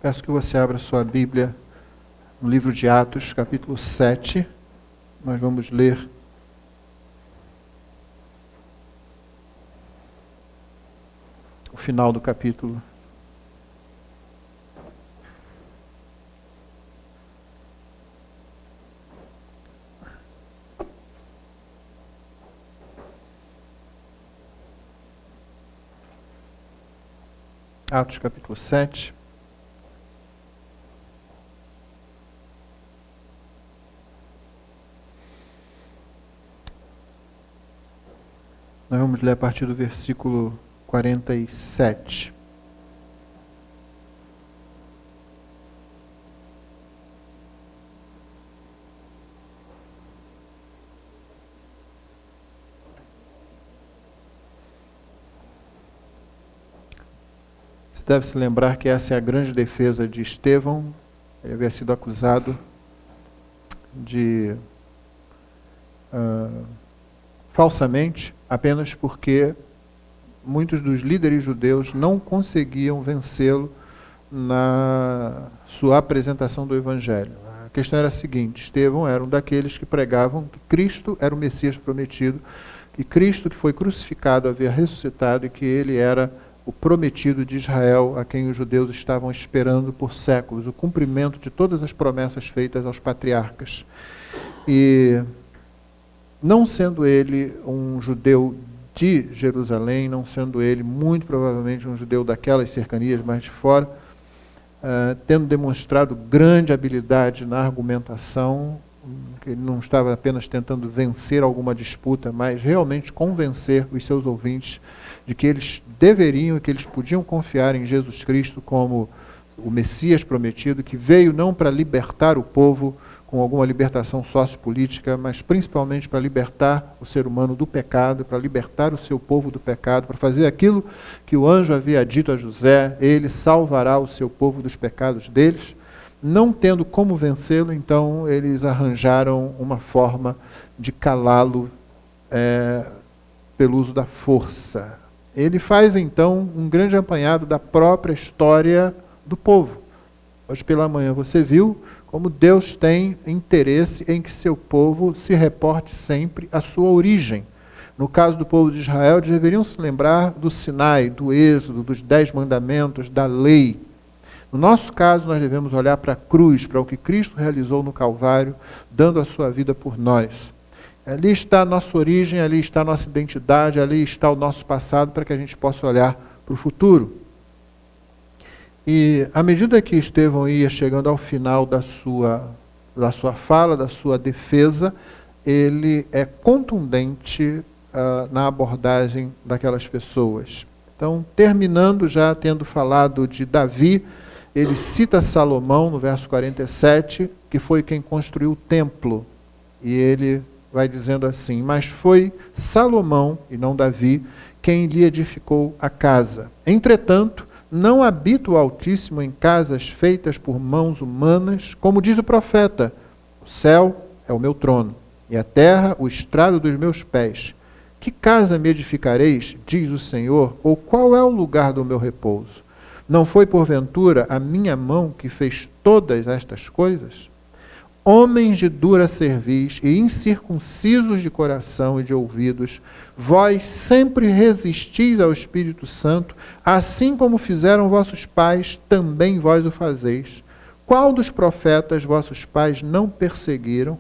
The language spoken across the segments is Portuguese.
Peço que você abra sua Bíblia no livro de Atos, capítulo 7. Nós vamos ler o final do capítulo. Atos, capítulo 7. Nós vamos ler a partir do versículo 47. Você deve se lembrar que essa é a grande defesa de Estevão. Ele havia sido acusado de falsamente, apenas porque muitos dos líderes judeus não conseguiam vencê-lo na sua apresentação do Evangelho. A questão era a seguinte: Estevão era um daqueles que pregavam que Cristo era o Messias prometido, que Cristo que foi crucificado havia ressuscitado e que ele era o prometido de Israel, a quem os judeus estavam esperando por séculos, o cumprimento de todas as promessas feitas aos patriarcas. E não sendo ele um judeu de Jerusalém, não sendo ele muito provavelmente um judeu daquelas cercanias mais de fora, tendo demonstrado grande habilidade na argumentação, que ele não estava apenas tentando vencer alguma disputa, mas realmente convencer os seus ouvintes de que eles deveriam e que eles podiam confiar em Jesus Cristo como o Messias prometido, que veio não para libertar o povo com alguma libertação sociopolítica, mas principalmente para libertar o ser humano do pecado, para libertar o seu povo do pecado, para fazer aquilo que o anjo havia dito a José: ele salvará o seu povo dos pecados deles. Não tendo como vencê-lo, então eles arranjaram uma forma de calá-lo pelo uso da força. Ele faz então um grande apanhado da própria história do povo. Hoje pela manhã você viu como Deus tem interesse em que seu povo se reporte sempre à sua origem. No caso do povo de Israel, eles deveriam se lembrar do Sinai, do Êxodo, dos 10 mandamentos, da lei. No nosso caso, nós devemos olhar para a cruz, para o que Cristo realizou no Calvário, dando a sua vida por nós. Ali está a nossa origem, ali está a nossa identidade, ali está o nosso passado, para que a gente possa olhar para o futuro. E à medida que Estevão ia chegando ao final da sua fala, da sua defesa, ele é contundente na abordagem daquelas pessoas. Então, terminando já tendo falado de Davi, ele cita Salomão no verso 47, que foi quem construiu o templo. E ele vai dizendo assim: mas foi Salomão, e não Davi, quem lhe edificou a casa. Entretanto, não habita o Altíssimo em casas feitas por mãos humanas, como diz o profeta: o céu é o meu trono, e a terra o estrado dos meus pés. Que casa me edificareis, diz o Senhor, ou qual é o lugar do meu repouso? Não foi porventura a minha mão que fez todas estas coisas? Homens de dura cerviz e incircuncisos de coração e de ouvidos, vós sempre resistis ao Espírito Santo, assim como fizeram vossos pais, também vós o fazeis. Qual dos profetas vossos pais não perseguiram?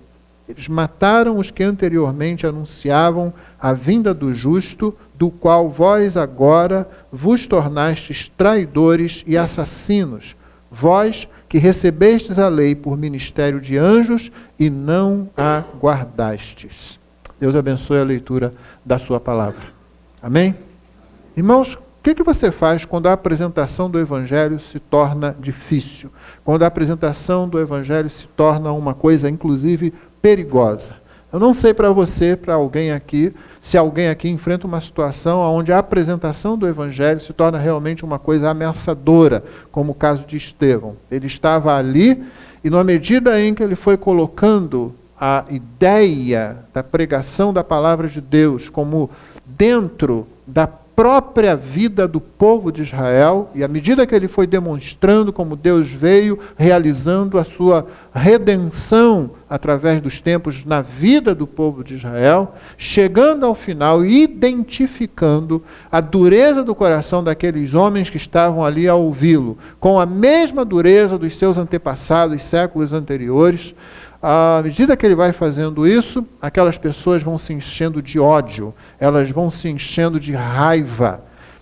Eles mataram os que anteriormente anunciavam a vinda do justo, do qual vós agora vos tornastes traidores e assassinos, vós que recebestes a lei por ministério de anjos e não a guardastes. Deus abençoe a leitura da sua palavra. Amém? Irmãos, o que você faz quando a apresentação do Evangelho se torna difícil? Quando a apresentação do Evangelho se torna uma coisa, inclusive, perigosa? Eu não sei para você, para alguém aqui, se alguém aqui enfrenta uma situação onde a apresentação do Evangelho se torna realmente uma coisa ameaçadora, como o caso de Estevão. Ele estava ali e, na medida em que ele foi colocando a ideia da pregação da palavra de Deus como dentro da própria vida do povo de Israel, e à medida que ele foi demonstrando como Deus veio realizando a sua redenção através dos tempos na vida do povo de Israel, chegando ao final e identificando a dureza do coração daqueles homens que estavam ali a ouvi-lo, com a mesma dureza dos seus antepassados, séculos anteriores. À medida que ele vai fazendo isso, aquelas pessoas vão se enchendo de ódio, elas vão se enchendo de raiva.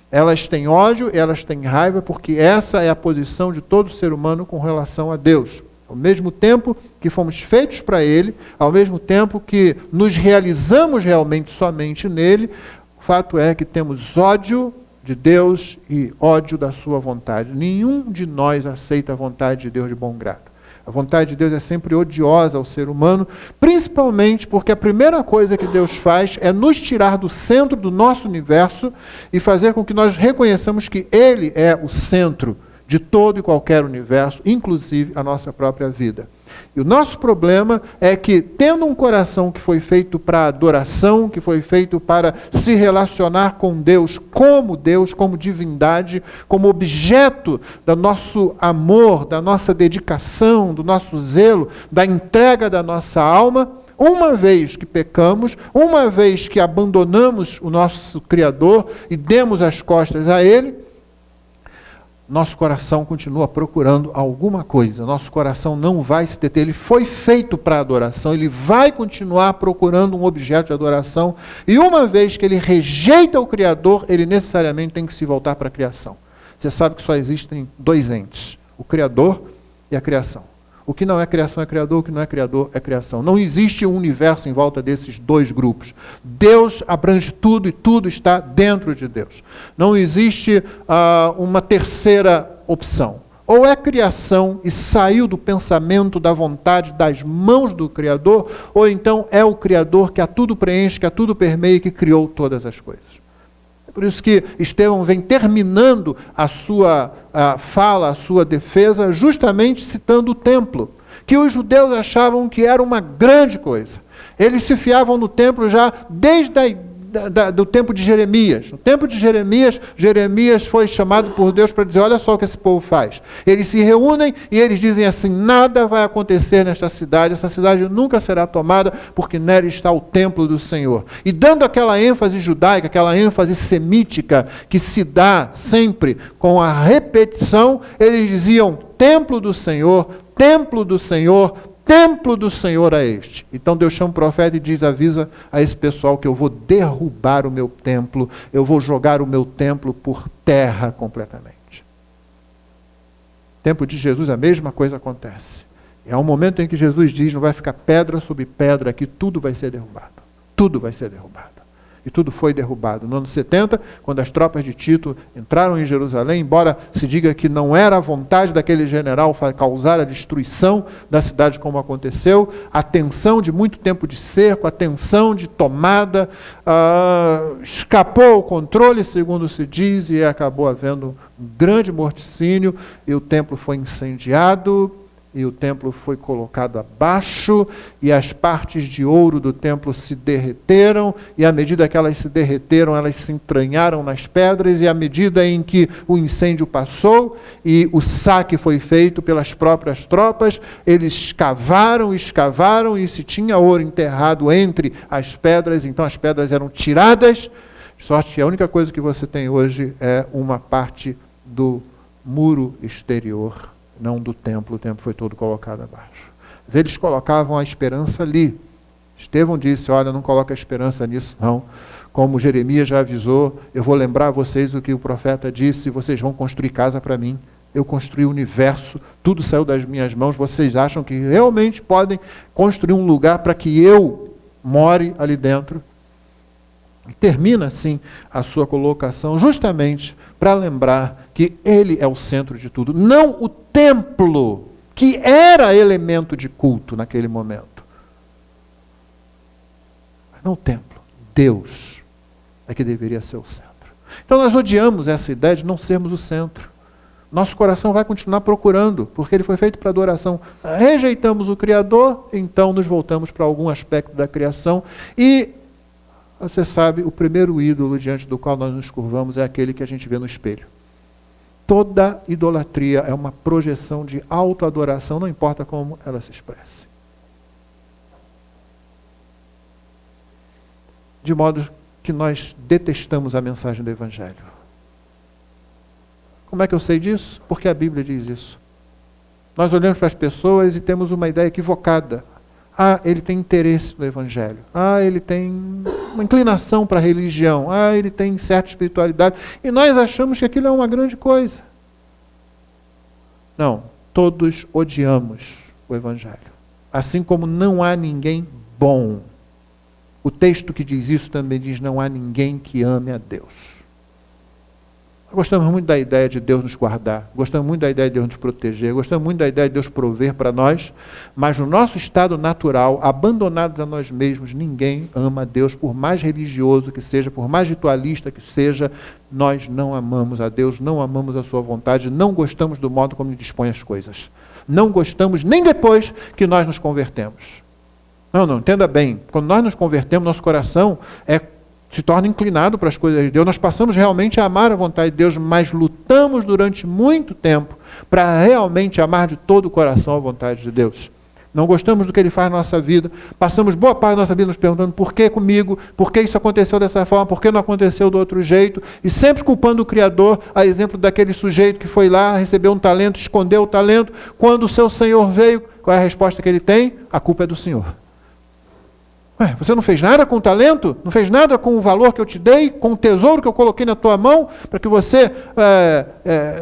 Elas têm ódio, elas têm raiva, porque essa é a posição de todo ser humano com relação a Deus. Ao mesmo tempo que fomos feitos para Ele, ao mesmo tempo que nos realizamos realmente somente nele, o fato é que temos ódio de Deus e ódio da sua vontade. Nenhum de nós aceita a vontade de Deus de bom grado. A vontade de Deus é sempre odiosa ao ser humano, principalmente porque a primeira coisa que Deus faz é nos tirar do centro do nosso universo e fazer com que nós reconheçamos que Ele é o centro de todo e qualquer universo, inclusive a nossa própria vida. E o nosso problema é que, tendo um coração que foi feito para adoração, que foi feito para se relacionar com Deus, como divindade, como objeto do nosso amor, da nossa dedicação, do nosso zelo, da entrega da nossa alma, uma vez que pecamos, uma vez que abandonamos o nosso Criador e demos as costas a Ele, nosso coração continua procurando alguma coisa, nosso coração não vai se deter, ele foi feito para adoração, ele vai continuar procurando um objeto de adoração, e uma vez que ele rejeita o Criador, ele necessariamente tem que se voltar para a criação. Você sabe que só existem dois entes, o Criador e a criação. O que não é criação é Criador, o que não é Criador é criação. Não existe um universo em volta desses dois grupos. Deus abrange tudo e tudo está dentro de Deus. Não existe uma terceira opção. Ou é criação e saiu do pensamento, da vontade, das mãos do Criador, ou então é o Criador que a tudo preenche, que a tudo permeia e que criou todas as coisas. Por isso que Estevão vem terminando a sua fala, a sua defesa, justamente citando o templo, que os judeus achavam que era uma grande coisa. Eles se fiavam no templo já desde do tempo de Jeremias. No tempo de Jeremias, Jeremias foi chamado por Deus para dizer, olha só o que esse povo faz. Eles se reúnem e eles dizem assim, nada vai acontecer nesta cidade, essa cidade nunca será tomada, porque nela está o templo do Senhor. E dando aquela ênfase judaica, aquela ênfase semítica, que se dá sempre com a repetição, eles diziam, templo do Senhor, templo do Senhor, templo do Senhor é este. Então Deus chama o profeta e diz, avisa a esse pessoal que eu vou derrubar o meu templo, eu vou jogar o meu templo por terra completamente. No tempo de Jesus a mesma coisa acontece. É um momento em que Jesus diz, não vai ficar pedra sobre pedra aqui, tudo vai ser derrubado. Tudo vai ser derrubado. E tudo foi derrubado. No ano 70, quando as tropas de Tito entraram em Jerusalém, embora se diga que não era a vontade daquele general causar a destruição da cidade como aconteceu, a tensão de muito tempo de cerco, a tensão de tomada, escapou o controle, segundo se diz, e acabou havendo um grande morticínio, e o templo foi incendiado, e o templo foi colocado abaixo, e as partes de ouro do templo se derreteram, e à medida que elas se derreteram, elas se entranharam nas pedras, e à medida em que o incêndio passou, e o saque foi feito pelas próprias tropas, eles escavaram, e se tinha ouro enterrado entre as pedras, então as pedras eram tiradas, de sorte que a única coisa que você tem hoje é uma parte do muro exterior, não do templo, o templo foi todo colocado abaixo. Mas eles colocavam a esperança ali. Estevão disse, olha, não coloca a esperança nisso não. Como Jeremias já avisou, eu vou lembrar a vocês o que o profeta disse, vocês vão construir casa para mim. Eu construí o universo, tudo saiu das minhas mãos, vocês acham que realmente podem construir um lugar para que eu more ali dentro? E termina assim a sua colocação, justamente para lembrar que ele é o centro de tudo, não o templo, que era elemento de culto naquele momento. Mas não o templo, Deus é que deveria ser o centro. Então nós odiamos essa ideia de não sermos o centro. Nosso coração vai continuar procurando, porque ele foi feito para adoração. Rejeitamos o Criador, então nos voltamos para algum aspecto da criação e você sabe, o primeiro ídolo diante do qual nós nos curvamos é aquele que a gente vê no espelho. Toda idolatria é uma projeção de autoadoração, não importa como ela se expresse. De modo que nós detestamos a mensagem do Evangelho. Como é que eu sei disso? Porque a Bíblia diz isso. Nós olhamos para as pessoas e temos uma ideia equivocada. Ah, ele tem interesse no Evangelho. Ah, ele tem uma inclinação para a religião. Ah, ele tem certa espiritualidade. E nós achamos que aquilo é uma grande coisa. Não, todos odiamos o Evangelho. Assim como não há ninguém bom. O texto que diz isso também diz: não há ninguém que ame a Deus. Gostamos muito da ideia de Deus nos guardar, gostamos muito da ideia de Deus nos proteger, gostamos muito da ideia de Deus prover para nós, mas no nosso estado natural, abandonados a nós mesmos, ninguém ama a Deus, por mais religioso que seja, por mais ritualista que seja, nós não amamos a Deus, não amamos a sua vontade, não gostamos do modo como Ele dispõe as coisas. Não gostamos nem depois que nós nos convertemos. Não, entenda bem, quando nós nos convertemos, nosso coração se torna inclinado para as coisas de Deus, nós passamos realmente a amar a vontade de Deus, mas lutamos durante muito tempo para realmente amar de todo o coração a vontade de Deus. Não gostamos do que Ele faz na nossa vida, passamos boa parte da nossa vida nos perguntando: por que comigo? Por que isso aconteceu dessa forma? Por que não aconteceu do outro jeito? E sempre culpando o Criador, a exemplo daquele sujeito que foi lá, recebeu um talento, escondeu o talento, quando o seu Senhor veio, qual é a resposta que ele tem? A culpa é do Senhor. Ué, você não fez nada com o talento? Não fez nada com o valor que eu te dei? Com o tesouro que eu coloquei na tua mão? Para que você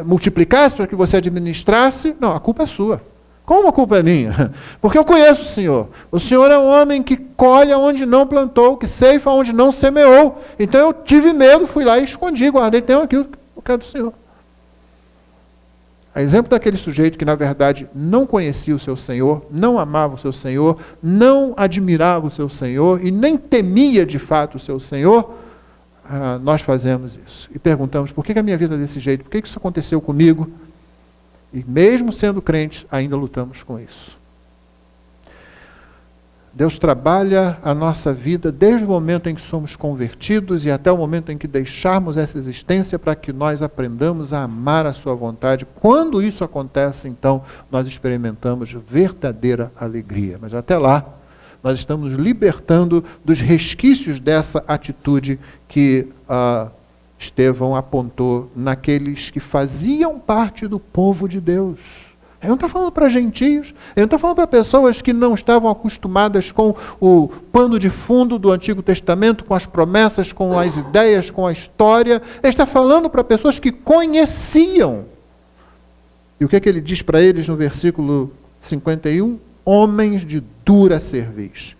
multiplicasse, para que você administrasse? Não, a culpa é sua. Como a culpa é minha? Porque eu conheço o Senhor. O Senhor é um homem que colhe onde não plantou, que ceifa onde não semeou. Então eu tive medo, fui lá e escondi, guardei, tenho aquilo que é do Senhor. A exemplo daquele sujeito que, na verdade, não conhecia o seu Senhor, não amava o seu Senhor, não admirava o seu Senhor e nem temia de fato o seu Senhor, nós fazemos isso. E perguntamos: por que a minha vida é desse jeito? Por que isso aconteceu comigo? E mesmo sendo crentes, ainda lutamos com isso. Deus trabalha a nossa vida desde o momento em que somos convertidos e até o momento em que deixarmos essa existência para que nós aprendamos a amar a sua vontade. Quando isso acontece, então, nós experimentamos verdadeira alegria. Mas até lá, nós estamos libertando dos resquícios dessa atitude que Estevão apontou naqueles que faziam parte do povo de Deus. Ele não está falando para gentios, ele não está falando para pessoas que não estavam acostumadas com o pano de fundo do Antigo Testamento, com as promessas, com as ideias, com a história. Ele está falando para pessoas que conheciam. E o que é que ele diz para eles no versículo 51? Homens de dura cerviz,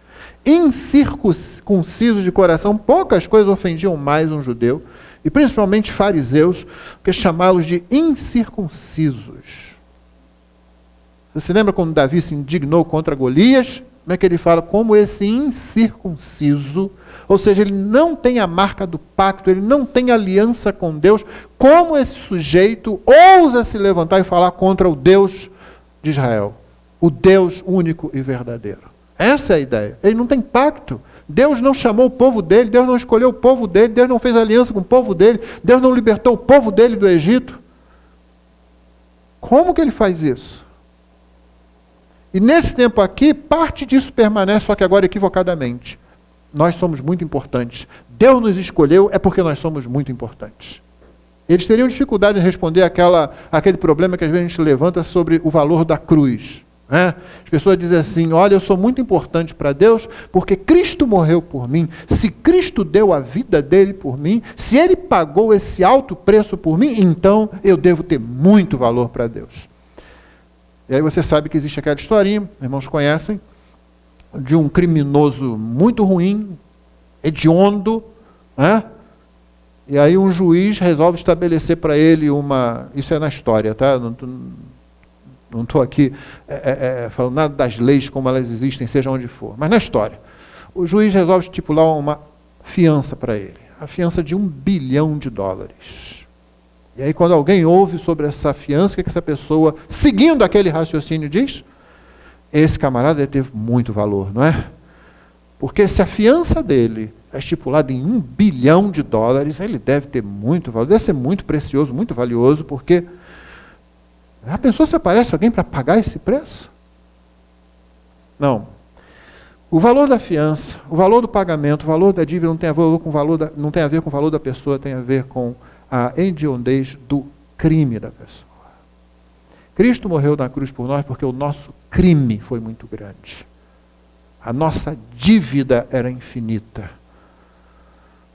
incircuncisos de coração. Poucas coisas ofendiam mais um judeu, e principalmente fariseus, que chamá-los de incircuncisos. Você se lembra quando Davi se indignou contra Golias? Como é que ele fala? Como esse incircunciso, ou seja, ele não tem a marca do pacto, ele não tem aliança com Deus, como esse sujeito ousa se levantar e falar contra o Deus de Israel, o Deus único e verdadeiro. Essa é a ideia. Ele não tem pacto. Deus não chamou o povo dele, Deus não escolheu o povo dele, Deus não fez aliança com o povo dele, Deus não libertou o povo dele do Egito. Como que ele faz isso? E nesse tempo aqui, parte disso permanece, só que agora equivocadamente. Nós somos muito importantes. Deus nos escolheu, é porque nós somos muito importantes. Eles teriam dificuldade em responder aquele problema que às vezes a gente levanta sobre o valor da cruz. Né? As pessoas dizem assim: olha, eu sou muito importante para Deus porque Cristo morreu por mim. Se Cristo deu a vida dele por mim, se ele pagou esse alto preço por mim, então eu devo ter muito valor para Deus. E aí você sabe que existe aquela historinha, irmãos conhecem, de um criminoso muito ruim, hediondo, né? E aí um juiz resolve estabelecer para ele isso é na história, tá? Não estou aqui falando nada das leis como elas existem, seja onde for, mas na história. O juiz resolve estipular uma fiança para ele, a fiança de $1 bilhão. E aí quando alguém ouve sobre essa fiança, o que essa pessoa, seguindo aquele raciocínio, diz? Esse camarada deve ter muito valor, não é? Porque se a fiança dele é estipulado em $1 bilhão, ele deve ter muito valor, deve ser muito precioso, muito valioso, porque já pensou se aparece alguém para pagar esse preço? Não. O valor da fiança, o valor do pagamento, o valor da dívida não tem a ver com o valor da pessoa, tem a ver com a hediondez do crime da pessoa. Cristo morreu na cruz por nós porque o nosso crime foi muito grande. A nossa dívida era infinita.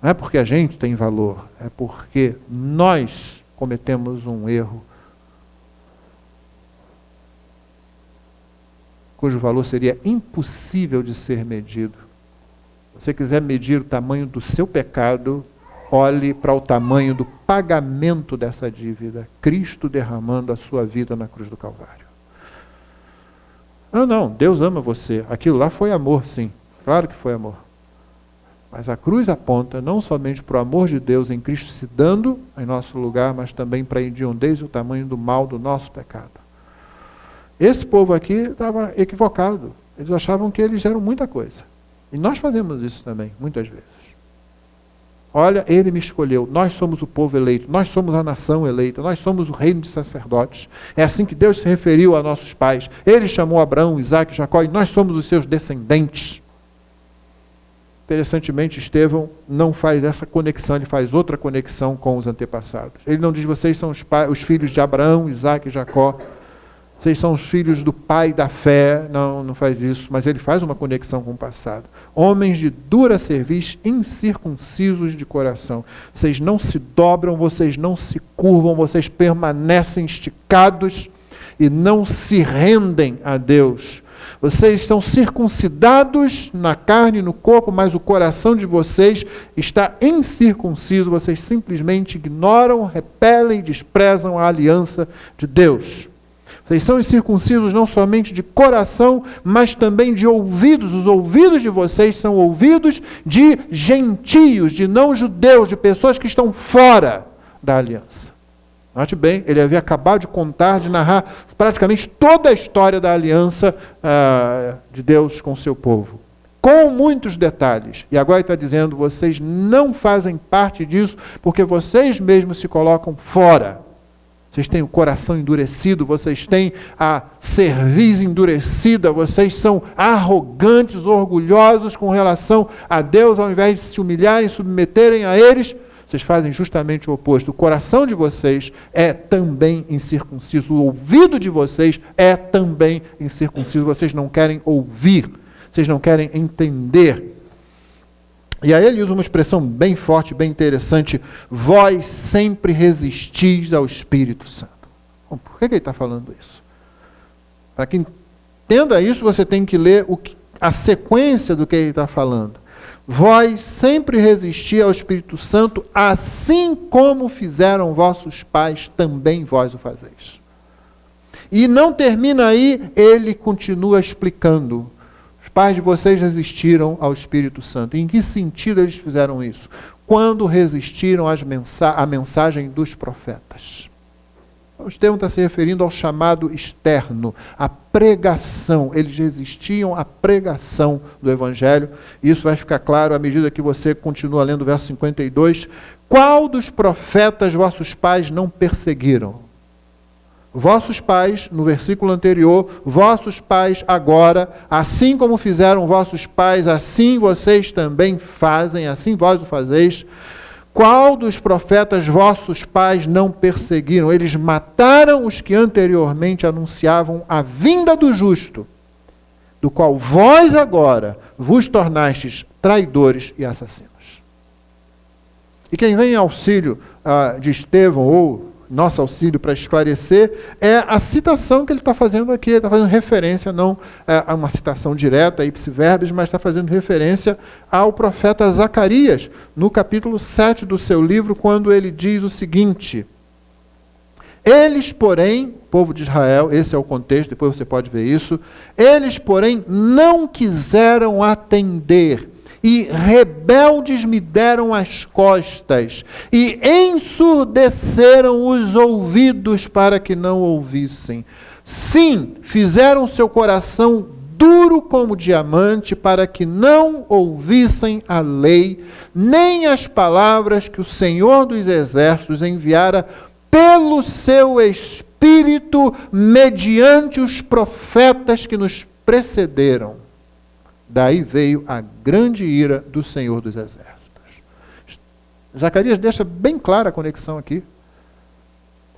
Não é porque a gente tem valor, é porque nós cometemos um erro cujo valor seria impossível de ser medido. Se você quiser medir o tamanho do seu pecado, olhe para o tamanho do pagamento dessa dívida. Cristo derramando a sua vida na cruz do Calvário. Não, Deus ama você. Aquilo lá foi amor, sim. Claro que foi amor. Mas a cruz aponta não somente para o amor de Deus em Cristo se dando em nosso lugar, mas também para a hediondez e o tamanho do mal do nosso pecado. Esse povo aqui estava equivocado. Eles achavam que eles eram muita coisa. E nós fazemos isso também, muitas vezes. Olha, ele me escolheu, nós somos o povo eleito, nós somos a nação eleita, nós somos o reino de sacerdotes. É assim que Deus se referiu a nossos pais. Ele chamou Abraão, Isaac e Jacó, e nós somos os seus descendentes. Interessantemente, Estevão não faz essa conexão, ele faz outra conexão com os antepassados. Ele não diz, vocês são os filhos de Abraão, Isaac e Jacó, vocês são os filhos do pai da fé. Não faz isso, mas ele faz uma conexão com o passado. Homens de dura cerviz, incircuncisos de coração. Vocês não se dobram, vocês não se curvam, vocês permanecem esticados e não se rendem a Deus. Vocês estão circuncidados na carne e no corpo, mas o coração de vocês está incircunciso. Vocês simplesmente ignoram, repelem e desprezam a aliança de Deus. Vocês são incircuncisos não somente de coração, mas também de ouvidos. Os ouvidos de vocês são ouvidos de gentios, de não-judeus, de pessoas que estão fora da aliança. Note bem, ele havia acabado de contar, de narrar praticamente toda a história da aliança de Deus com o seu povo. Com muitos detalhes. E agora ele está dizendo, vocês não fazem parte disso, porque vocês mesmos se colocam fora. Vocês têm o coração endurecido, vocês têm a cerviz endurecida, vocês são arrogantes, orgulhosos com relação a Deus, ao invés de se humilharem, submeterem a eles, vocês fazem justamente o oposto. O coração de vocês é também incircunciso, o ouvido de vocês é também incircunciso, vocês não querem ouvir, vocês não querem entender. E aí ele usa uma expressão bem forte, bem interessante, vós sempre resistis ao Espírito Santo. Bom, por que ele está falando isso? Para que entenda isso, você tem que ler a sequência do que ele está falando. Vós sempre resistis ao Espírito Santo, assim como fizeram vossos pais, também vós o fazeis. E não termina aí, ele continua explicando. Os pais de vocês resistiram ao Espírito Santo. Em que sentido eles fizeram isso? Quando resistiram à mensagem dos profetas. O Estevão está se referindo ao chamado externo, à pregação. Eles resistiam à pregação do Evangelho. Isso vai ficar claro à medida que você continua lendo o verso 52. Qual dos profetas vossos pais não perseguiram? Vossos pais, no versículo anterior, vossos pais agora, assim como fizeram vossos pais, assim vocês também fazem, assim vós o fazeis. Qual dos profetas vossos pais não perseguiram? Eles mataram os que anteriormente anunciavam a vinda do justo, do qual vós agora vos tornastes traidores e assassinos. E quem vem em auxílio de Estevão, ou nosso auxílio para esclarecer, é a citação que ele está fazendo aqui. Ele está fazendo referência, não a uma citação direta, ipsi verbis, mas está fazendo referência ao profeta Zacarias, no capítulo 7 do seu livro, quando ele diz o seguinte: eles, porém, povo de Israel, esse é o contexto, depois você pode ver isso, eles, porém, não quiseram atender, e rebeldes me deram as costas, e ensurdeceram os ouvidos para que não ouvissem. Sim, fizeram seu coração duro como diamante, para que não ouvissem a lei, nem as palavras que o Senhor dos Exércitos enviara pelo seu Espírito, mediante os profetas que nos precederam. Daí veio a grande ira do Senhor dos Exércitos. Zacarias deixa bem clara a conexão aqui.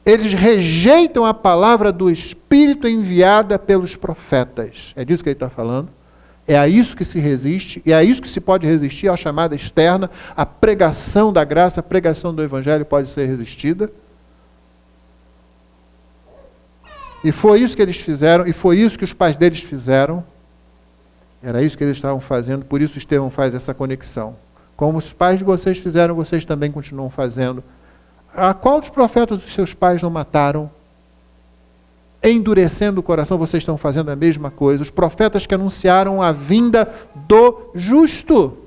Eles rejeitam a palavra do Espírito enviada pelos profetas. É disso que ele está falando. É a isso que se resiste, e é a isso que se pode resistir, à chamada externa. A pregação da graça, a pregação do Evangelho pode ser resistida. E foi isso que eles fizeram, e foi isso que os pais deles fizeram. Era isso que eles estavam fazendo, por isso Estevão faz essa conexão. Como os pais de vocês fizeram, vocês também continuam fazendo. A qual dos profetas os seus pais não mataram? Endurecendo o coração, vocês estão fazendo a mesma coisa. Os profetas que anunciaram a vinda do justo,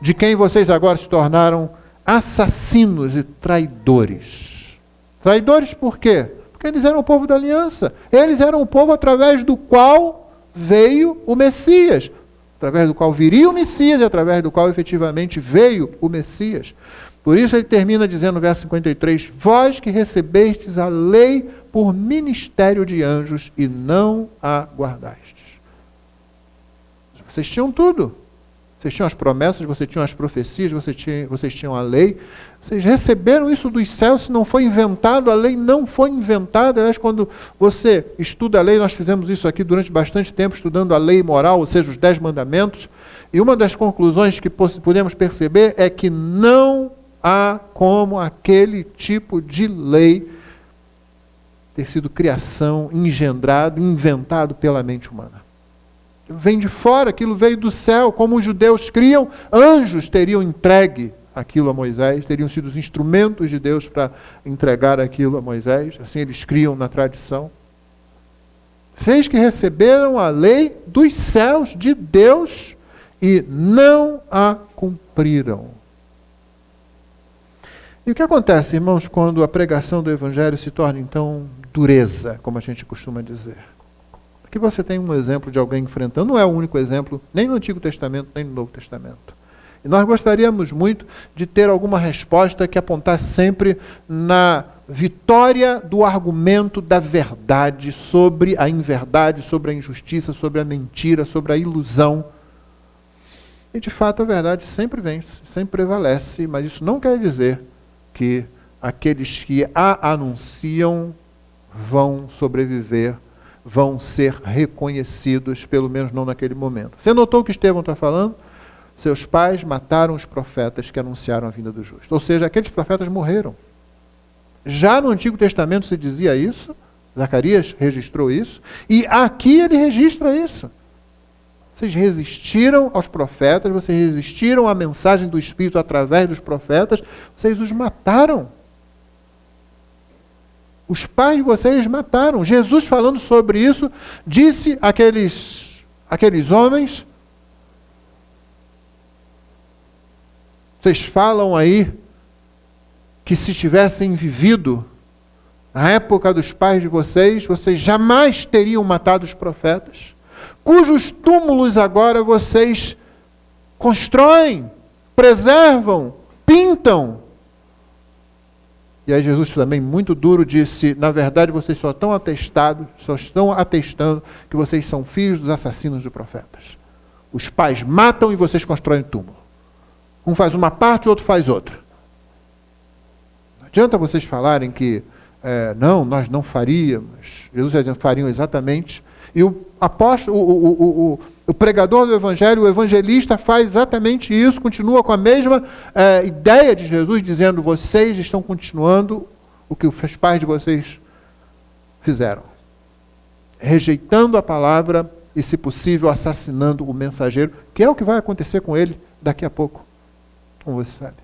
de quem vocês agora se tornaram assassinos e traidores. Traidores por quê? Porque eles eram o povo da aliança. Eles eram o povo através do qual veio o Messias. Através do qual viria o Messias e através do qual efetivamente veio o Messias. Por isso ele termina dizendo no verso 53, vós que recebestes a lei por ministério de anjos e não a guardastes. Vocês tinham tudo. Vocês tinham as promessas, vocês tinham as profecias, vocês tinham a lei. Vocês receberam isso dos céus, se não foi inventado, a lei não foi inventada. Aliás, quando você estuda a lei, nós fizemos isso aqui durante bastante tempo, estudando a lei moral, ou seja, os 10 mandamentos. E uma das conclusões que podemos perceber é que não há como aquele tipo de lei ter sido criação, engendrado, inventado pela mente humana. Vem de fora, aquilo veio do céu, como os judeus criam, anjos teriam entregue aquilo a Moisés, teriam sido os instrumentos de Deus para entregar aquilo a Moisés, assim eles criam na tradição. Vocês que receberam a lei dos céus de Deus e não a cumpriram. E o que acontece, irmãos, quando a pregação do Evangelho se torna, então, dureza, como a gente costuma dizer? Aqui você tem um exemplo de alguém enfrentando, não é o único exemplo, nem no Antigo Testamento, nem no Novo Testamento. E nós gostaríamos muito de ter alguma resposta que apontasse sempre na vitória do argumento da verdade sobre a inverdade, sobre a injustiça, sobre a mentira, sobre a ilusão. E de fato a verdade sempre vence, sempre prevalece, mas isso não quer dizer que aqueles que a anunciam vão sobreviver, vão ser reconhecidos, pelo menos não naquele momento. Você notou o que Estevão está falando? Seus pais mataram os profetas que anunciaram a vinda do justo. Ou seja, aqueles profetas morreram. Já no Antigo Testamento se dizia isso, Zacarias registrou isso, e aqui ele registra isso. Vocês resistiram aos profetas, vocês resistiram à mensagem do Espírito através dos profetas, vocês os mataram. Os pais de vocês mataram. Jesus, falando sobre isso, disse àqueles homens, vocês falam aí que se tivessem vivido na época dos pais de vocês, vocês jamais teriam matado os profetas, cujos túmulos agora vocês constroem, preservam, pintam. E aí Jesus também, muito duro, disse, na verdade vocês só estão atestando que vocês são filhos dos assassinos de profetas. Os pais matam e vocês constroem túmulo. Um faz uma parte, o outro faz outra. Não adianta vocês falarem que, não, nós não faríamos. Jesus fariam exatamente. E o apóstolo, o pregador do Evangelho, o evangelista, faz exatamente isso, continua com a mesma ideia de Jesus, dizendo, vocês estão continuando o que os pais de vocês fizeram. Rejeitando a palavra e, se possível, assassinando o mensageiro, que é o que vai acontecer com ele daqui a pouco, como você sabe.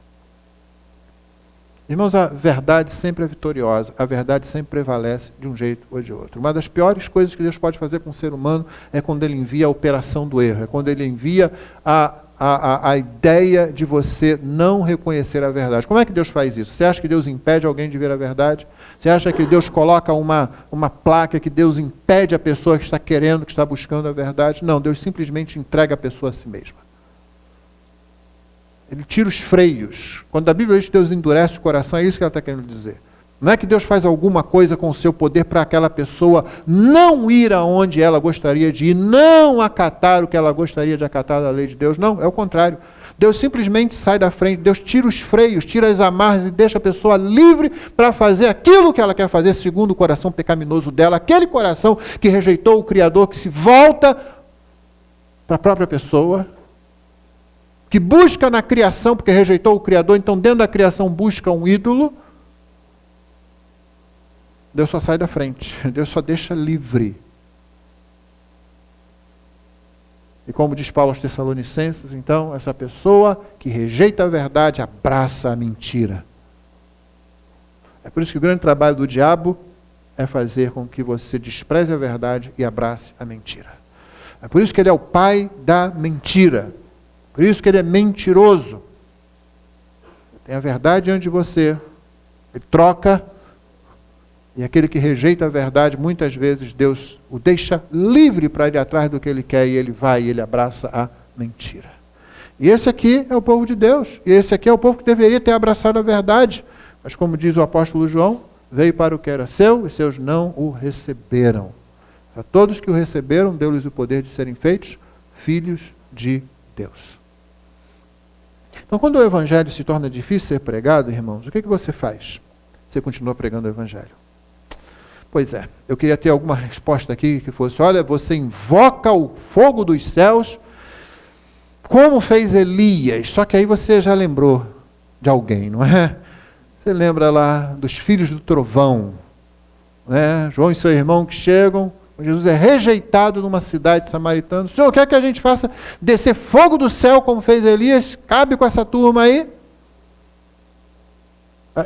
Irmãos, a verdade sempre é vitoriosa, a verdade sempre prevalece de um jeito ou de outro. Uma das piores coisas que Deus pode fazer com o ser humano é quando ele envia a operação do erro, é quando ele envia a a ideia de você não reconhecer a verdade. Como é que Deus faz isso? Você acha que Deus impede alguém de ver a verdade? Você acha que Deus coloca uma placa que Deus impede a pessoa que está querendo, que está buscando a verdade? Não, Deus simplesmente entrega a pessoa a si mesma. Ele tira os freios. Quando a Bíblia diz que Deus endurece o coração, é isso que ela está querendo dizer. Não é que Deus faz alguma coisa com o seu poder para aquela pessoa não ir aonde ela gostaria de ir, não acatar o que ela gostaria de acatar da lei de Deus. Não, é o contrário. Deus simplesmente sai da frente, Deus tira os freios, tira as amarras e deixa a pessoa livre para fazer aquilo que ela quer fazer segundo o coração pecaminoso dela, aquele coração que rejeitou o Criador, que se volta para a própria pessoa, que busca na criação, porque rejeitou o Criador, então dentro da criação busca um ídolo. Deus só sai da frente, Deus só deixa livre. E como diz Paulo aos Tessalonicenses, então, essa pessoa que rejeita a verdade, abraça a mentira. É por isso que o grande trabalho do diabo é fazer com que você despreze a verdade e abrace a mentira. É por isso que ele é o pai da mentira. Por isso que ele é mentiroso. Tem a verdade diante de você, ele troca. E aquele que rejeita a verdade, muitas vezes Deus o deixa livre para ir atrás do que ele quer, e ele vai e ele abraça a mentira. E esse aqui é o povo de Deus, e esse aqui é o povo que deveria ter abraçado a verdade. Mas como diz o apóstolo João, veio para o que era seu, e seus não o receberam. A todos que o receberam, deu-lhes o poder de serem feitos filhos de Deus. Então, quando o evangelho se torna difícil ser pregado, irmãos, o que você faz? Você continua pregando o evangelho. Pois é, eu queria ter alguma resposta aqui que fosse, olha, você invoca o fogo dos céus, como fez Elias, só que aí você já lembrou de alguém, não é? Você lembra lá dos filhos do trovão, né? João e seu irmão que chegam, Jesus é rejeitado numa cidade samaritana. Senhor, quer que a gente faça descer fogo do céu como fez Elias? Cabe com essa turma aí?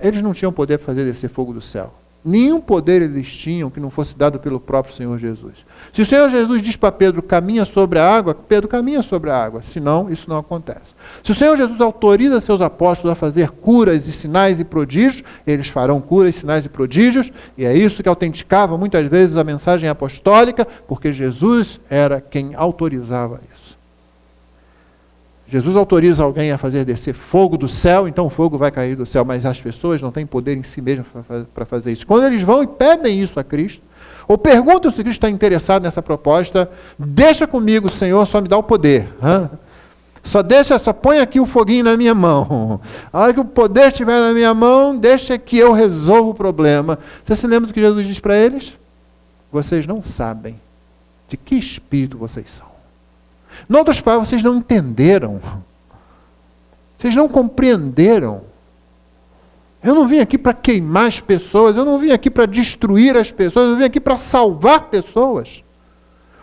Eles não tinham poder para fazer descer fogo do céu. Nenhum poder eles tinham que não fosse dado pelo próprio Senhor Jesus. Se o Senhor Jesus diz para Pedro, caminha sobre a água, Pedro caminha sobre a água, senão isso não acontece. Se o Senhor Jesus autoriza seus apóstolos a fazer curas e sinais e prodígios, eles farão curas, sinais e prodígios, e é isso que autenticava muitas vezes a mensagem apostólica, porque Jesus era quem autorizava isso. Jesus autoriza alguém a fazer descer fogo do céu, então o fogo vai cair do céu, mas as pessoas não têm poder em si mesmas para fazer isso. Quando eles vão e pedem isso a Cristo, ou perguntam se Cristo está interessado nessa proposta, deixa comigo, Senhor, só me dá o poder. Só põe aqui o foguinho na minha mão. A hora que o poder estiver na minha mão, deixa que eu resolva o problema. Você se lembra do que Jesus diz para eles? Vocês não sabem de que espírito vocês são. Em outras palavras, vocês não entenderam. Vocês não compreenderam. Eu não vim aqui para queimar as pessoas, eu não vim aqui para destruir as pessoas, eu vim aqui para salvar pessoas.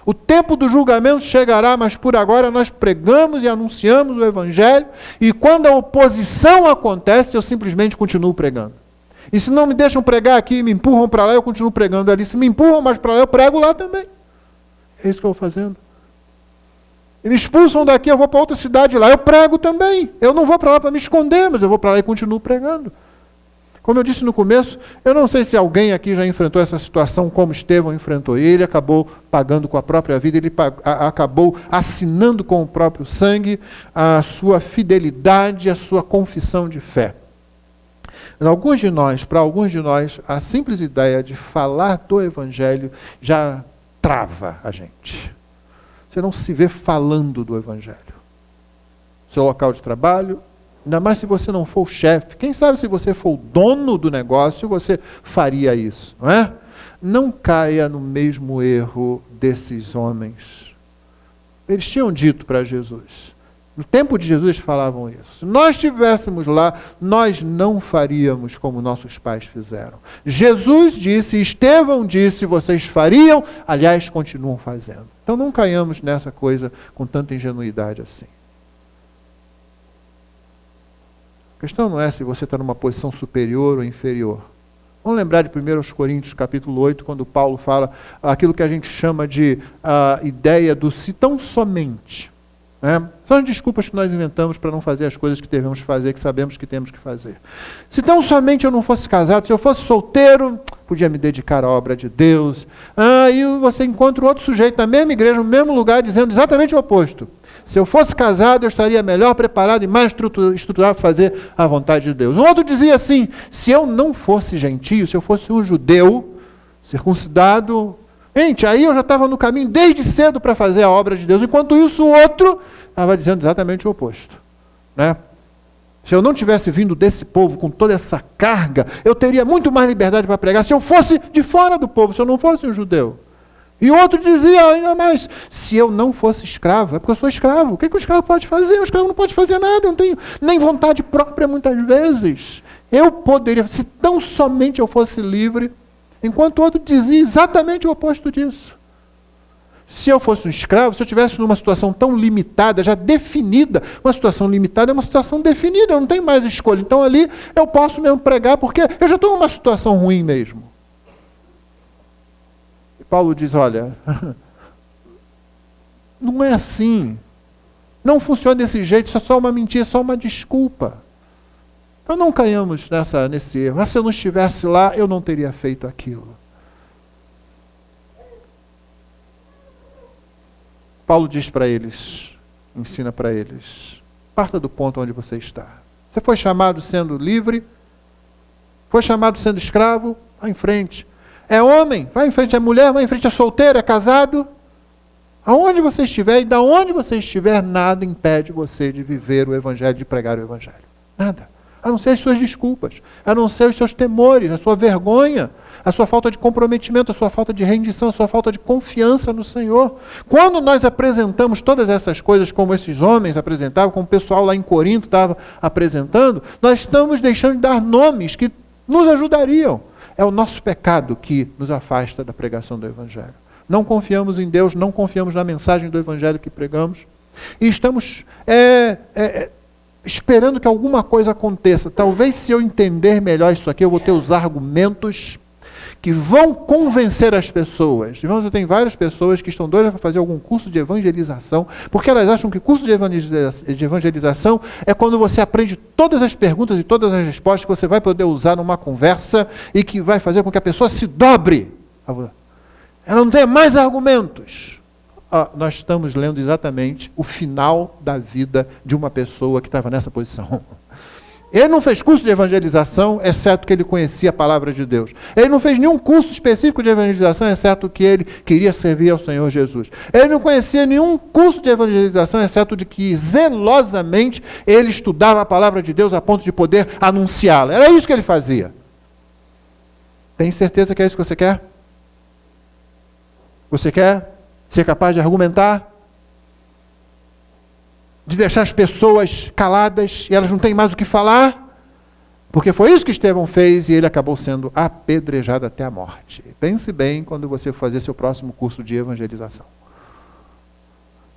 O tempo do julgamento chegará, mas por agora nós pregamos e anunciamos o Evangelho, e quando a oposição acontece, eu simplesmente continuo pregando. E se não me deixam pregar aqui e me empurram para lá, eu continuo pregando ali. Se me empurram mais para lá, eu prego lá também. É isso que eu vou fazendo. E me expulsam daqui, eu vou para outra cidade lá, eu prego também. Eu não vou para lá para me esconder, mas eu vou para lá e continuo pregando. Como eu disse no começo, eu não sei se alguém aqui já enfrentou essa situação como Estevão enfrentou. E ele acabou pagando com a própria vida, ele acabou assinando com o próprio sangue a sua fidelidade, a sua confissão de fé. Para alguns de nós, a simples ideia de falar do Evangelho já trava a gente. Você não se vê falando do Evangelho. Seu local de trabalho, ainda mais se você não for o chefe. Quem sabe se você for o dono do negócio, você faria isso, não é? Não caia no mesmo erro desses homens. Eles tinham dito para Jesus. No tempo de Jesus falavam isso. Se nós estivéssemos lá, nós não faríamos como nossos pais fizeram. Jesus disse, Estevão disse, vocês fariam, aliás, continuam fazendo. Então não caiamos nessa coisa com tanta ingenuidade assim. A questão não é se você está numa posição superior ou inferior. Vamos lembrar de 1 Coríntios capítulo 8, quando Paulo fala aquilo que a gente chama de ideia do se tão somente. São as desculpas que nós inventamos para não fazer as coisas que devemos fazer, que sabemos que temos que fazer. Se tão somente eu não fosse casado, se eu fosse solteiro, podia me dedicar à obra de Deus. Aí você encontra outro sujeito na mesma igreja, no mesmo lugar, dizendo exatamente o oposto. Se eu fosse casado, eu estaria melhor preparado e mais estruturado para fazer a vontade de Deus. Um outro dizia assim, se eu não fosse gentio, se eu fosse um judeu, circuncidado, gente, aí eu já estava no caminho desde cedo para fazer a obra de Deus. Enquanto isso, o outro estava dizendo exatamente o oposto. Se eu não tivesse vindo desse povo com toda essa carga, eu teria muito mais liberdade para pregar se eu fosse de fora do povo, se eu não fosse um judeu. E o outro dizia ainda mais, se eu não fosse escravo, é porque eu sou escravo. O que o escravo pode fazer? O escravo não pode fazer nada, eu não tenho nem vontade própria muitas vezes. Eu poderia, se tão somente eu fosse livre, enquanto o outro dizia exatamente o oposto disso. Se eu fosse um escravo, se eu estivesse numa situação tão limitada, já definida, uma situação limitada é uma situação definida, eu não tenho mais escolha. Então ali eu posso mesmo pregar, porque eu já estou numa situação ruim mesmo. E Paulo diz, olha, não é assim. Não funciona desse jeito, isso é só uma mentira, é só uma desculpa. Então não caiamos nesse erro. Se eu não estivesse lá, eu não teria feito aquilo. Paulo diz para eles, ensina para eles, parta do ponto onde você está. Você foi chamado sendo livre, foi chamado sendo escravo, vá em frente. É homem, vai em frente. É mulher, vai em frente. É solteiro, é casado. Aonde você estiver e da onde você estiver, nada impede você de viver o Evangelho, de pregar o Evangelho. Nada. A não ser as suas desculpas, a não ser os seus temores, a sua vergonha, a sua falta de comprometimento, a sua falta de rendição, a sua falta de confiança no Senhor. Quando nós apresentamos todas essas coisas como esses homens apresentavam, como o pessoal lá em Corinto estava apresentando, nós estamos deixando de dar nomes que nos ajudariam. É o nosso pecado que nos afasta da pregação do Evangelho. Não confiamos em Deus, não confiamos na mensagem do Evangelho que pregamos. E estamos esperando que alguma coisa aconteça. Talvez se eu entender melhor isso aqui, eu vou ter os argumentos que vão convencer as pessoas. Irmãos, eu tenho várias pessoas que estão doidas para fazer algum curso de evangelização, porque elas acham que curso de evangelização é quando você aprende todas as perguntas e todas as respostas que você vai poder usar numa conversa e que vai fazer com que a pessoa se dobre. Ela não tem mais argumentos. Nós estamos lendo exatamente o final da vida de uma pessoa que estava nessa posição. Ele não fez curso de evangelização, exceto que ele conhecia a palavra de Deus. Ele não fez nenhum curso específico de evangelização, exceto que ele queria servir ao Senhor Jesus. Ele não conhecia nenhum curso de evangelização, exceto de que zelosamente ele estudava a palavra de Deus a ponto de poder anunciá-la. Era isso que ele fazia. Tem certeza que é isso que você quer? Você quer ser capaz de argumentar? De deixar as pessoas caladas e elas não têm mais o que falar? Porque foi isso que Estevão fez e ele acabou sendo apedrejado até a morte. Pense bem quando você fazer seu próximo curso de evangelização.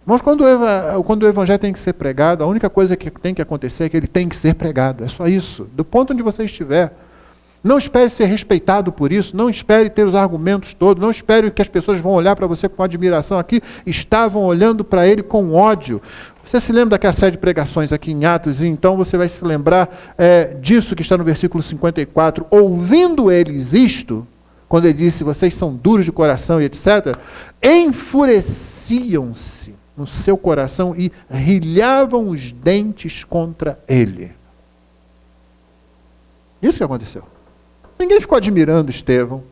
Mas quando o Evangelho tem que ser pregado, a única coisa que tem que acontecer é que ele tem que ser pregado. É só isso. Do ponto onde você estiver. Não espere ser respeitado por isso, não espere ter os argumentos todos, não espere que as pessoas vão olhar para você com admiração. Aqui estavam olhando para ele com ódio. Você se lembra daquela série de pregações aqui em Atos, e então você vai se lembrar disso que está no versículo 54. Ouvindo eles isto, quando ele disse, vocês são duros de coração e etc., enfureciam-se no seu coração e rilhavam os dentes contra ele. Isso que aconteceu. Ninguém ficou admirando Estevão.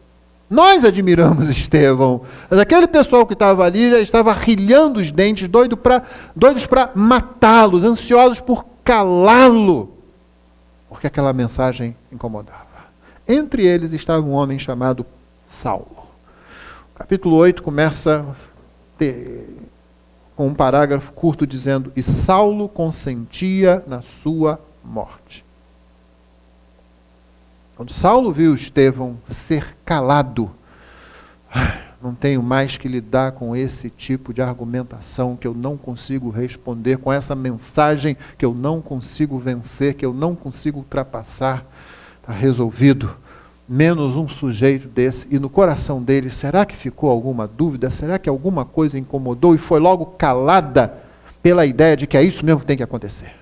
Nós admiramos Estevão. Mas aquele pessoal que estava ali já estava rilhando os dentes, doidos para matá-los, ansiosos por calá-lo, porque aquela mensagem incomodava. Entre eles estava um homem chamado Saulo. O capítulo 8 começa com um parágrafo curto dizendo, e Saulo consentia na sua morte. Quando Saulo viu Estevão ser calado, não tenho mais que lidar com esse tipo de argumentação que eu não consigo responder, com essa mensagem que eu não consigo vencer, que eu não consigo ultrapassar. Está resolvido. Menos um sujeito desse. E no coração dele, será que ficou alguma dúvida? Será que alguma coisa incomodou e foi logo calada? pela ideia de que é isso mesmo que tem que acontecer.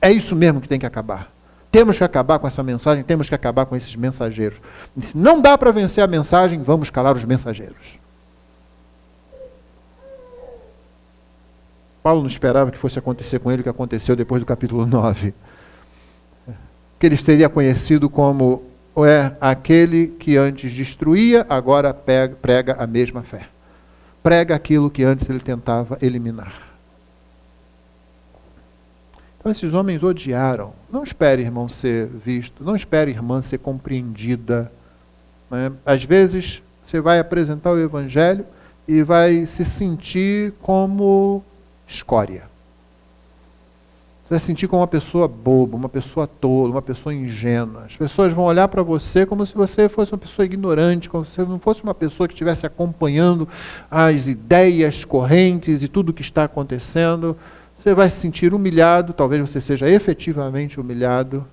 É isso mesmo que tem que acabar. Temos que acabar com essa mensagem, temos que acabar com esses mensageiros. Se não dá para vencer a mensagem, vamos calar os mensageiros. Paulo não esperava que fosse acontecer com ele o que aconteceu depois do capítulo 9. Que ele seria conhecido como aquele que antes destruía, agora prega a mesma fé. Prega aquilo que antes ele tentava eliminar. Então esses homens odiaram. Não espere, irmão, ser visto. Não espere, irmã, ser compreendida. Né? Às vezes, você vai apresentar o Evangelho e vai se sentir como escória. Você vai se sentir como uma pessoa boba, uma pessoa tola, uma pessoa ingênua. As pessoas vão olhar para você como se você fosse uma pessoa ignorante, como se você não fosse uma pessoa que estivesse acompanhando as ideias correntes e tudo o que está acontecendo. Você vai se sentir humilhado, talvez você seja efetivamente humilhado.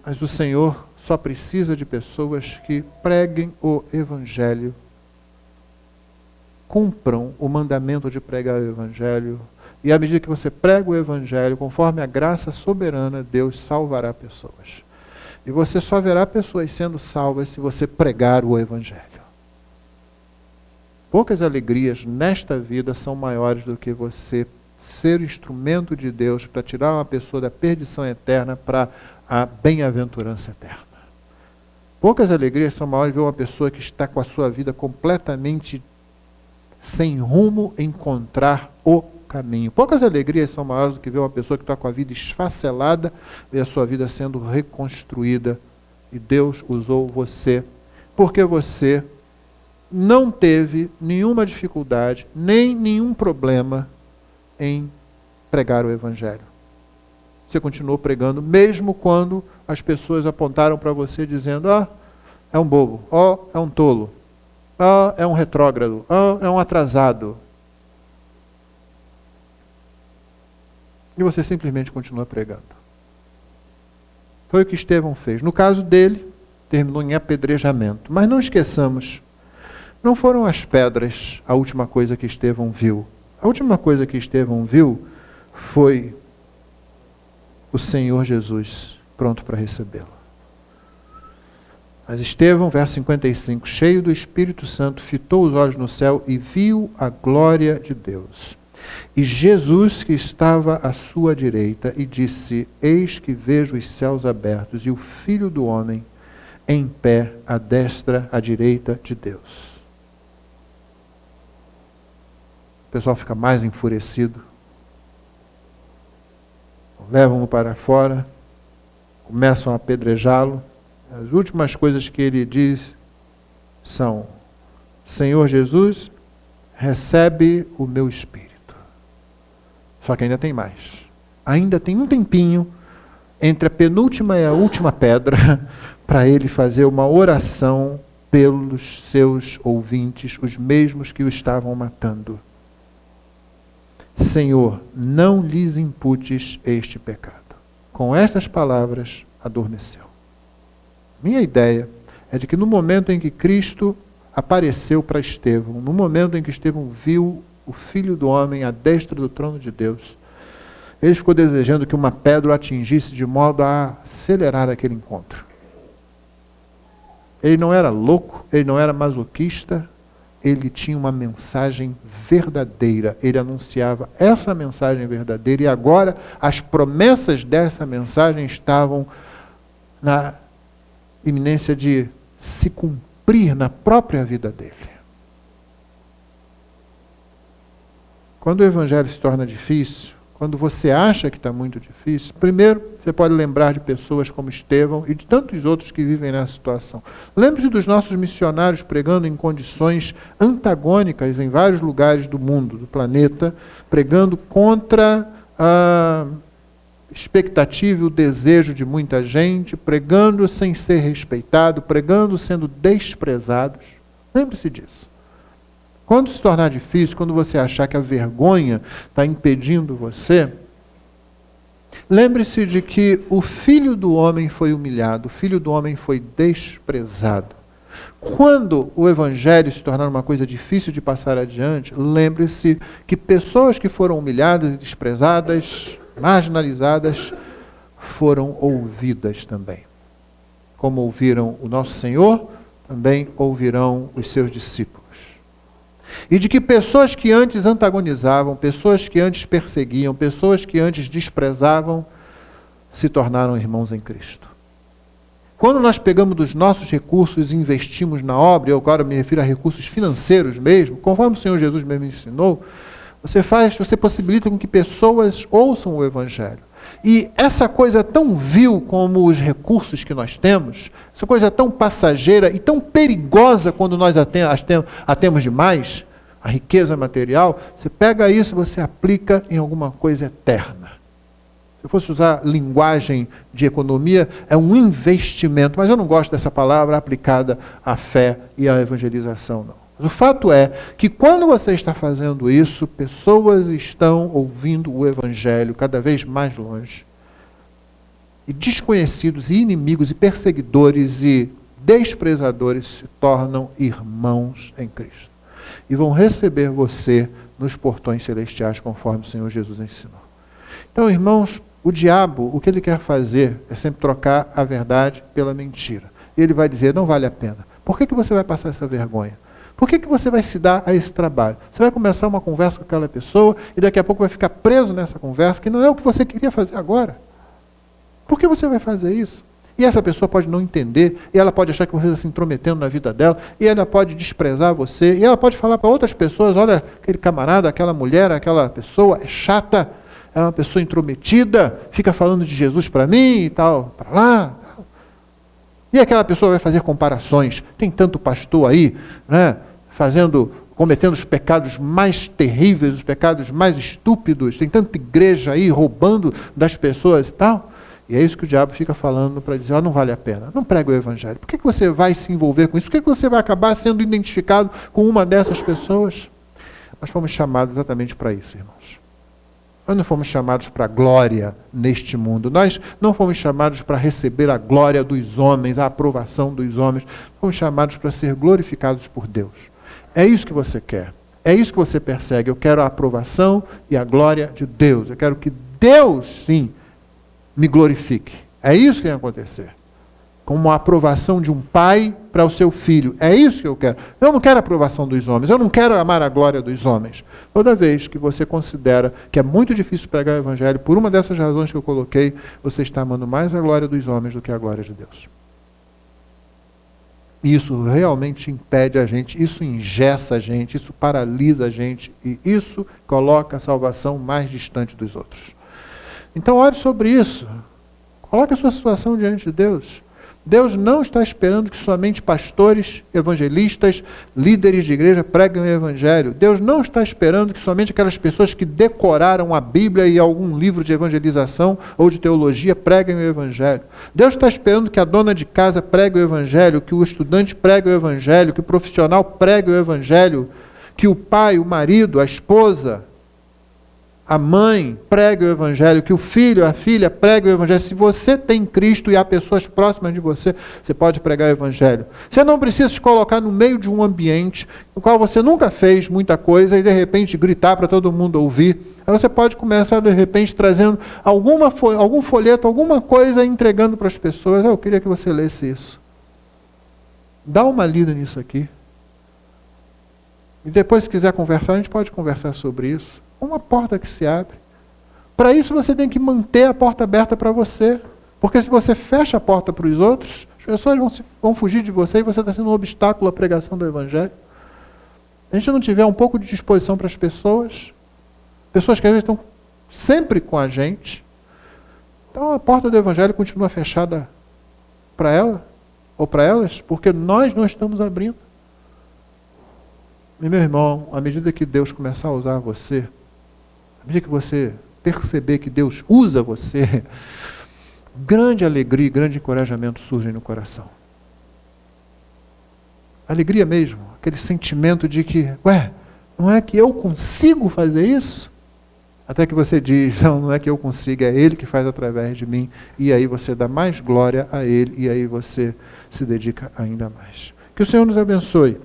Mas o Senhor só precisa de pessoas que preguem o Evangelho, cumpram o mandamento de pregar o Evangelho, e à medida que você prega o Evangelho, conforme a graça soberana, Deus salvará pessoas. E você só verá pessoas sendo salvas se você pregar o Evangelho. Poucas alegrias nesta vida são maiores do que você ser instrumento de Deus para tirar uma pessoa da perdição eterna para a bem-aventurança eterna. Poucas alegrias são maiores do que uma pessoa que está com a sua vida completamente sem rumo encontrar o caminho. Poucas alegrias são maiores do que ver uma pessoa que está com a vida esfacelada, ver a sua vida sendo reconstruída. E Deus usou você, porque você não teve nenhuma dificuldade, nem nenhum problema em pregar o Evangelho. Você continuou pregando, mesmo quando as pessoas apontaram para você dizendo, é um bobo, é um tolo, é um retrógrado, é um atrasado. E você simplesmente continua pregando. Foi o que Estevão fez. No caso dele, terminou em apedrejamento. Mas não esqueçamos, não foram as pedras a última coisa que Estevão viu. A última coisa que Estevão viu foi o Senhor Jesus pronto para recebê-lo. Mas Estevão, verso 55, cheio do Espírito Santo, fitou os olhos no céu e viu a glória de Deus. E Jesus que estava à sua direita e disse, eis que vejo os céus abertos e o Filho do Homem em pé à destra, à direita de Deus. O pessoal fica mais enfurecido. Levam-no para fora, começam a apedrejá-lo. As últimas coisas que ele diz são, Senhor Jesus, recebe o meu espírito. Só que ainda tem mais. Ainda tem um tempinho entre a penúltima e a última pedra para ele fazer uma oração pelos seus ouvintes, os mesmos que o estavam matando. Senhor, não lhes imputes este pecado. Com estas palavras, adormeceu. Minha ideia é de que no momento em que Cristo apareceu para Estevão, no momento em que Estevão viu o Filho do Homem à destra do trono de Deus, ele ficou desejando que uma pedra o atingisse de modo a acelerar aquele encontro. Ele não era louco, ele não era masoquista, ele tinha uma mensagem verdadeira, ele anunciava essa mensagem verdadeira e agora as promessas dessa mensagem estavam na iminência de se cumprir na própria vida dele. Quando o Evangelho se torna difícil, quando você acha que está muito difícil, primeiro, você pode lembrar de pessoas como Estevão e de tantos outros que vivem nessa situação. Lembre-se dos nossos missionários pregando em condições antagônicas em vários lugares do mundo, do planeta, pregando contra a expectativa e o desejo de muita gente, pregando sem ser respeitado, pregando sendo desprezados. Lembre-se disso. Quando se tornar difícil, quando você achar que a vergonha está impedindo você, lembre-se de que o Filho do Homem foi humilhado, o Filho do Homem foi desprezado. Quando o Evangelho se tornar uma coisa difícil de passar adiante, lembre-se que pessoas que foram humilhadas e desprezadas, marginalizadas, foram ouvidas também. Como ouviram o nosso Senhor, também ouvirão os seus discípulos. E de que pessoas que antes antagonizavam, pessoas que antes perseguiam, pessoas que antes desprezavam, se tornaram irmãos em Cristo. Quando nós pegamos dos nossos recursos e investimos na obra, eu agora me refiro a recursos financeiros mesmo, conforme o Senhor Jesus mesmo ensinou, você possibilita com que pessoas ouçam o Evangelho. E essa coisa tão vil como os recursos que nós temos, essa coisa tão passageira e tão perigosa quando nós a temos demais, a riqueza material, você pega isso e você aplica em alguma coisa eterna. Se eu fosse usar linguagem de economia, é um investimento, mas eu não gosto dessa palavra aplicada à fé e à evangelização, não. Mas o fato é que quando você está fazendo isso, pessoas estão ouvindo o Evangelho cada vez mais longe. E desconhecidos, e inimigos, e perseguidores, e desprezadores se tornam irmãos em Cristo. E vão receber você nos portões celestiais, conforme o Senhor Jesus ensinou. Então, irmãos, o diabo, o que ele quer fazer é sempre trocar a verdade pela mentira. E ele vai dizer, não vale a pena. Por que você vai passar essa vergonha? Por que você vai se dar a esse trabalho? Você vai começar uma conversa com aquela pessoa e daqui a pouco vai ficar preso nessa conversa, que não é o que você queria fazer agora. Por que você vai fazer isso? E essa pessoa pode não entender, e ela pode achar que você está se intrometendo na vida dela, e ela pode desprezar você, e ela pode falar para outras pessoas, olha, aquele camarada, aquela mulher, aquela pessoa é chata, é uma pessoa intrometida, fica falando de Jesus para mim e tal, para lá. E aquela pessoa vai fazer comparações. Tem tanto pastor aí, né, cometendo os pecados mais terríveis, os pecados mais estúpidos. Tem tanta igreja aí roubando das pessoas e tal. E é isso que o diabo fica falando para dizer, não vale a pena. Não prega o Evangelho. Por que você vai se envolver com isso? Por que você vai acabar sendo identificado com uma dessas pessoas? Nós fomos chamados exatamente para isso, irmãos. Nós não fomos chamados para a glória neste mundo. Nós não fomos chamados para receber a glória dos homens, a aprovação dos homens. Fomos chamados para ser glorificados por Deus. É isso que você quer. É isso que você persegue. Eu quero a aprovação e a glória de Deus. Eu quero que Deus, sim, me glorifique. É isso que vai acontecer. Como a aprovação de um pai para o seu filho. É isso que eu quero. Eu não quero a aprovação dos homens. Eu não quero amar a glória dos homens. Toda vez que você considera que é muito difícil pregar o Evangelho, por uma dessas razões que eu coloquei, você está amando mais a glória dos homens do que a glória de Deus. E isso realmente impede a gente, isso engessa a gente, isso paralisa a gente, e isso coloca a salvação mais distante dos outros. Então, ore sobre isso. Coloque a sua situação diante de Deus. Deus não está esperando que somente pastores, evangelistas, líderes de igreja preguem o Evangelho. Deus não está esperando que somente aquelas pessoas que decoraram a Bíblia e algum livro de evangelização ou de teologia preguem o Evangelho. Deus está esperando que a dona de casa pregue o Evangelho, que o estudante pregue o Evangelho, que o profissional pregue o Evangelho, que o pai, o marido, a esposa, a mãe pregue o Evangelho, que o filho, a filha pregue o Evangelho. Se você tem Cristo e há pessoas próximas de você, você pode pregar o Evangelho. Você não precisa se colocar no meio de um ambiente no qual você nunca fez muita coisa e de repente gritar para todo mundo ouvir. Aí você pode começar de repente trazendo algum folheto, alguma coisa entregando para as pessoas. Eu queria que você lesse isso. Dá uma lida nisso aqui. E depois, se quiser conversar, a gente pode conversar sobre isso. Uma porta que se abre. Para isso você tem que manter a porta aberta para você. Porque se você fecha a porta para os outros, as pessoas vão fugir de você e você está sendo um obstáculo à pregação do Evangelho. A gente não tiver um pouco de disposição para as pessoas que às vezes estão sempre com a gente, então a porta do Evangelho continua fechada para ela, ou para elas, porque nós não estamos abrindo. E meu irmão, à medida que Deus começar a usar você, à medida que você perceber que Deus usa você, grande alegria e grande encorajamento surgem no coração. Alegria mesmo, aquele sentimento de que, não é que eu consigo fazer isso? Até que você diz, não é que eu consigo, é Ele que faz através de mim. E aí você dá mais glória a Ele, e aí você se dedica ainda mais. Que Que o Senhor nos abençoe.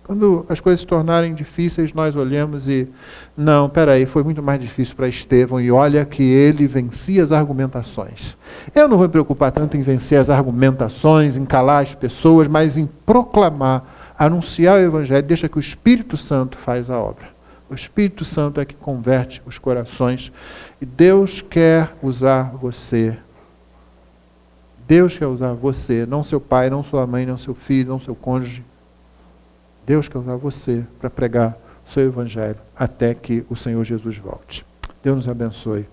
Quando as coisas se tornarem difíceis, nós olhamos e, não, peraí, foi muito mais difícil para Estevão, e olha que ele vencia as argumentações. Eu não vou me preocupar tanto em vencer as argumentações, em calar as pessoas, mas em proclamar, anunciar o Evangelho, deixa que o Espírito Santo faz a obra. O Espírito Santo é que converte os corações, e Deus quer usar você. Deus quer usar você, não seu pai, não sua mãe, não seu filho, não seu cônjuge. Deus quer usar você para pregar o seu Evangelho até que o Senhor Jesus volte. Deus nos abençoe.